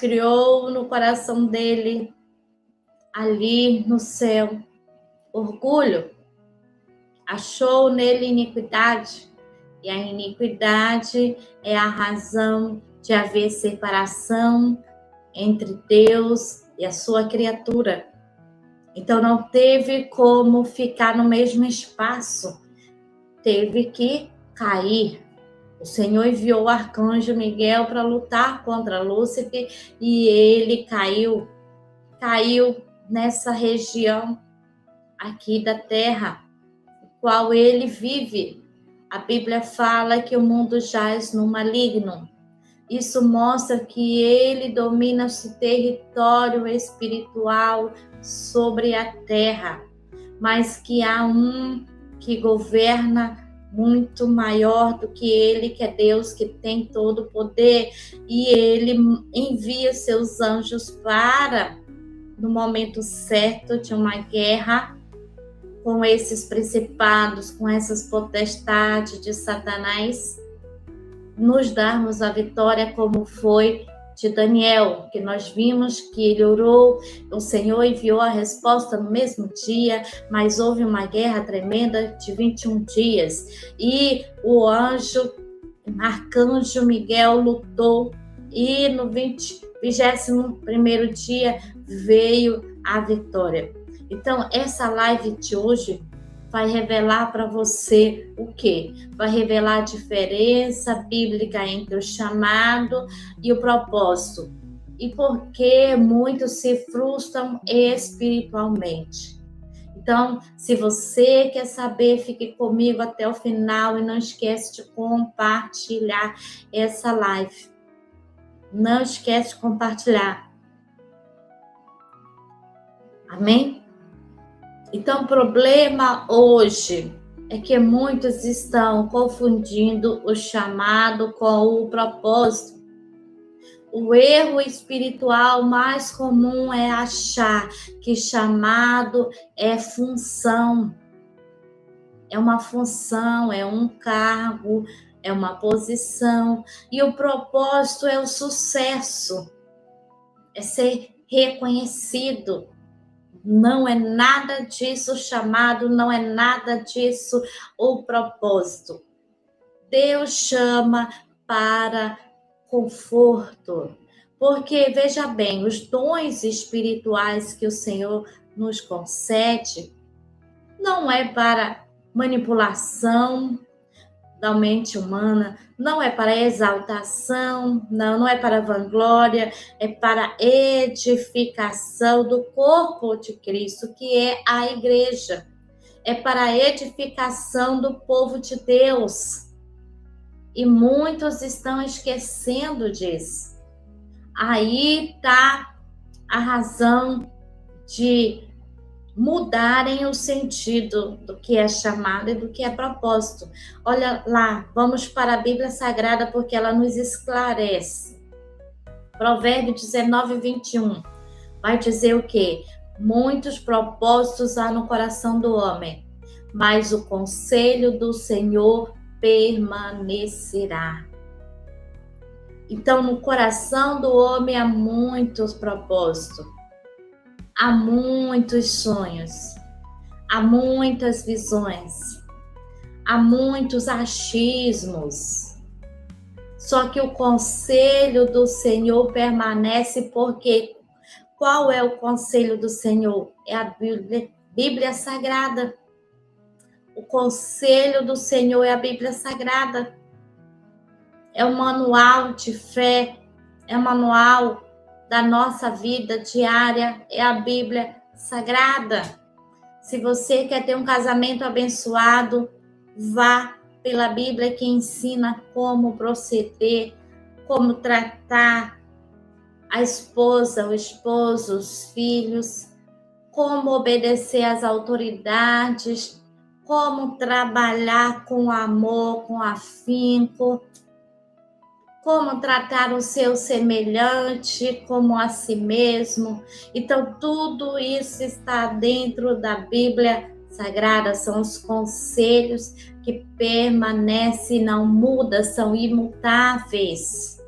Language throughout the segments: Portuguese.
criou no coração dele, ali no céu, orgulho, achou nele iniquidade, e a iniquidade é a razão de haver separação entre Deus e a sua criatura. Então não teve como ficar no mesmo espaço, teve que cair. O Senhor enviou o arcanjo Miguel para lutar contra Lúcifer e ele caiu nessa região aqui da terra, qual ele vive. A Bíblia fala que o mundo jaz no maligno. Isso mostra que ele domina esse território espiritual sobre a terra, mas que há um que governa muito maior do que ele, que é Deus, que tem todo o poder, e ele envia seus anjos para, no momento certo de uma guerra, com esses principados, com essas potestades de Satanás, nos darmos a vitória, como foi de Daniel, que nós vimos que ele orou, o Senhor enviou a resposta no mesmo dia, mas houve uma guerra tremenda de 21 dias, e o arcanjo Miguel lutou, e no 21º dia veio a vitória. Então, essa live de hoje vai revelar para você o quê? Vai revelar a diferença bíblica entre o chamado e o propósito. E por que muitos se frustram espiritualmente. Então, se você quer saber, fique comigo até o final e não esquece de compartilhar essa live. Não esquece de compartilhar. Amém? Então, o problema hoje é que muitos estão confundindo o chamado com o propósito. O erro espiritual mais comum é achar que chamado é função. É uma função, é um cargo, é uma posição. E o propósito é o sucesso, é ser reconhecido. Não é nada disso chamado, não é nada disso o propósito. Deus chama para conforto, porque, veja bem, os dons espirituais que o Senhor nos concede não é para manipulação da mente humana, não é para exaltação, não é para vanglória, é para edificação do corpo de Cristo, que é a igreja. É para a edificação do povo de Deus. E muitos estão esquecendo disso. Aí está a razão de mudarem o sentido do que é chamado e do que é propósito. Olha lá, vamos para a Bíblia Sagrada, porque ela nos esclarece. Provérbio 19:21 vai dizer o quê? Muitos propósitos há no coração do homem, mas o conselho do Senhor permanecerá. Então, no coração do homem há muitos propósitos. Há muitos sonhos, há muitas visões, há muitos achismos. Só que o conselho do Senhor permanece, porque qual é o conselho do Senhor? É a Bíblia Sagrada. O conselho do Senhor é a Bíblia Sagrada. É o manual de fé, é o manual da nossa vida diária, é a Bíblia Sagrada. Se você quer ter um casamento abençoado, vá pela Bíblia, que ensina como proceder, como tratar a esposa, o esposo, os filhos, como obedecer às autoridades, como trabalhar com amor, com afinco, como tratar o seu semelhante como a si mesmo. Então, tudo isso está dentro da Bíblia Sagrada, são os conselhos que permanecem, não mudam, são imutáveis.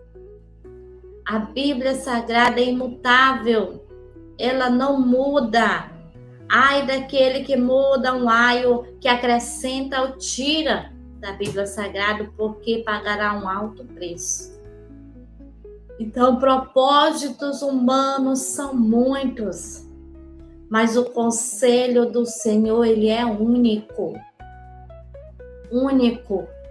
A Bíblia Sagrada é imutável, ela não muda. Ai daquele que muda um aio, que acrescenta ou tira da Bíblia Sagrada, porque pagará um alto preço. Então, propósitos humanos são muitos, mas o conselho do Senhor, ele é único,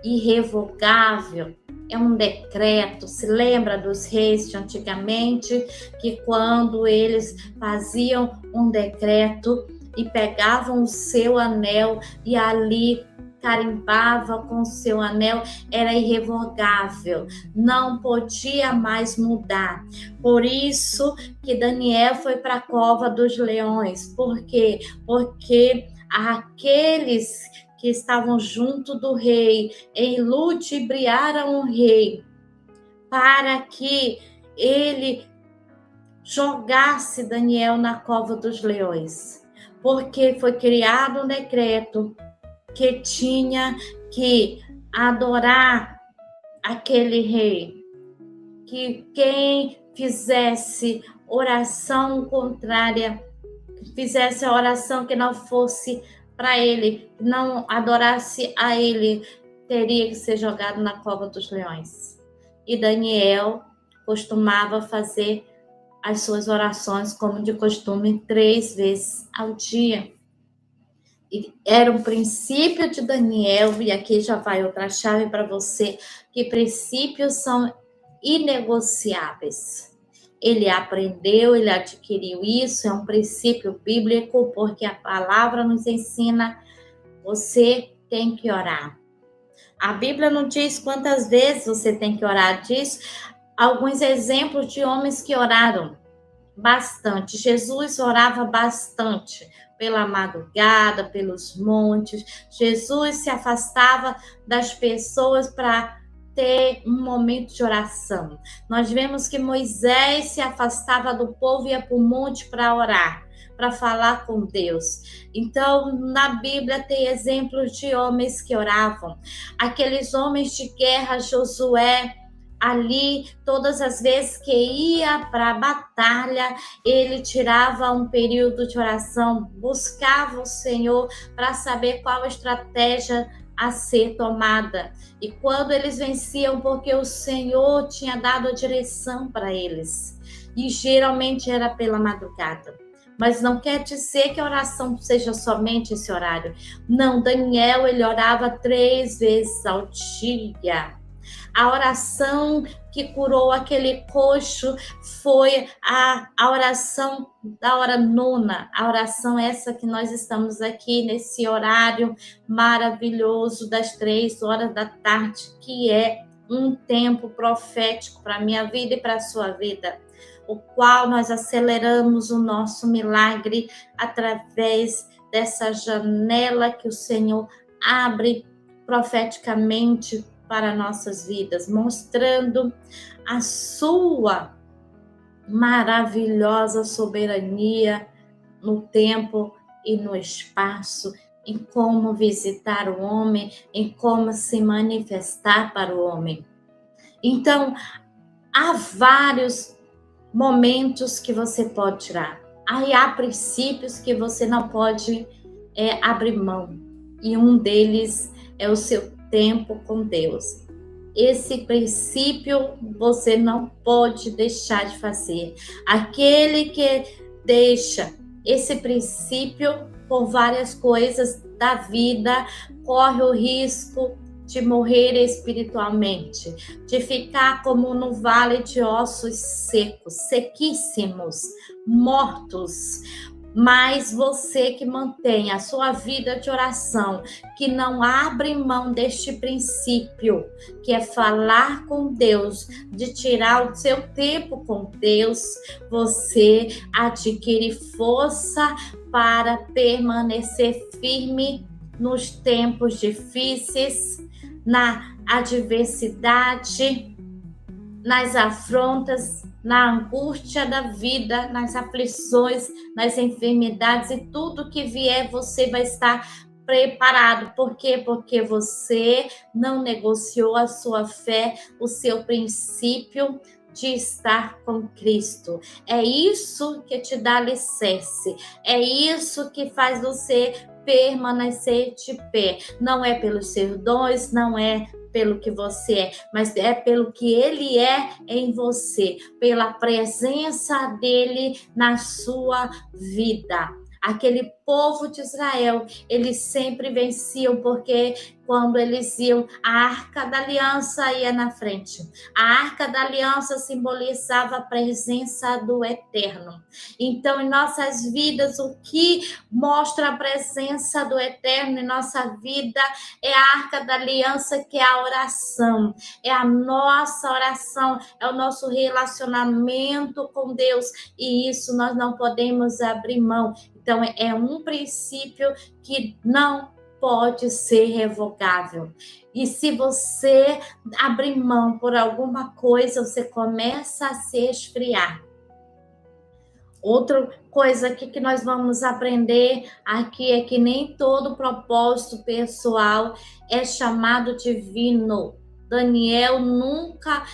irrevogável. É um decreto. Se lembra dos reis de antigamente, que quando eles faziam um decreto e pegavam o seu anel e ali carimbava com o seu anel, era irrevogável, não podia mais mudar. Por isso que Daniel foi para a cova dos leões. Por quê? Porque aqueles que estavam junto do rei em ludibriaram o rei para que ele jogasse Daniel na cova dos leões, porque foi criado um decreto que tinha que adorar aquele rei, que quem fizesse oração contrária, fizesse a oração que não fosse para ele, não adorasse a ele, teria que ser jogado na cova dos leões. E Daniel costumava fazer as suas orações, como de costume, 3 vezes ao dia. E era um princípio de Daniel, e aqui já vai outra chave para você, que princípios são inegociáveis. Ele aprendeu, ele adquiriu isso, é um princípio bíblico, porque a palavra nos ensina, você tem que orar. A Bíblia não diz quantas vezes você tem que orar, diz alguns exemplos de homens que oraram bastante. Jesus orava bastante, pela madrugada, pelos montes. Jesus se afastava das pessoas para ter um momento de oração. Nós vemos que Moisés se afastava do povo e ia para o monte para orar, para falar com Deus. Então, na Bíblia tem exemplos de homens que oravam. Aqueles homens de guerra, Josué, ali, todas as vezes que ia para a batalha, ele tirava um período de oração, buscava o Senhor para saber qual a estratégia a ser tomada. E quando eles venciam, porque o Senhor tinha dado a direção para eles. E geralmente era pela madrugada. Mas não quer dizer que a oração seja somente esse horário. Não, Daniel, ele orava 3 vezes ao dia. A oração que curou aquele coxo foi a oração da hora nona, a oração essa que nós estamos aqui nesse horário maravilhoso das 3 horas da tarde, que é um tempo profético para a minha vida e para a sua vida, o qual nós aceleramos o nosso milagre através dessa janela que o Senhor abre profeticamente para nossas vidas, mostrando a sua maravilhosa soberania no tempo e no espaço, em como visitar o homem, em como se manifestar para o homem. Então, há vários momentos que você pode tirar. Aí há princípios que você não pode abrir mão. E um deles é o seu tempo com Deus. Esse princípio você não pode deixar de fazer. Aquele que deixa esse princípio por várias coisas da vida, corre o risco de morrer espiritualmente, de ficar como no vale de ossos secos, sequíssimos, mortos. Mas você que mantém a sua vida de oração, que não abre mão deste princípio, que é falar com Deus, de tirar o seu tempo com Deus, você adquire força para permanecer firme nos tempos difíceis, na adversidade, nas afrontas, na angústia da vida, nas aflições, nas enfermidades e tudo que vier, você vai estar preparado. Por quê? Porque você não negociou a sua fé, o seu princípio de estar com Cristo. É isso que te dá alicerce. É isso que faz você permanecer de pé. Não é pelos seus dons, não é pelo que você é, mas é pelo que ele é em você, pela presença dele na sua vida. Aquele povo de Israel, eles sempre venciam, porque quando eles iam, a Arca da Aliança ia na frente. A Arca da Aliança simbolizava a presença do Eterno. Então, em nossas vidas, o que mostra a presença do Eterno em nossa vida é a Arca da Aliança, que é a oração. É a nossa oração, é o nosso relacionamento com Deus. E isso nós não podemos abrir mão. Então, é um princípio que não pode ser revogável. E se você abrir mão por alguma coisa, você começa a se esfriar. Outra coisa aqui que nós vamos aprender aqui é que nem todo propósito pessoal é chamado divino. Daniel nunca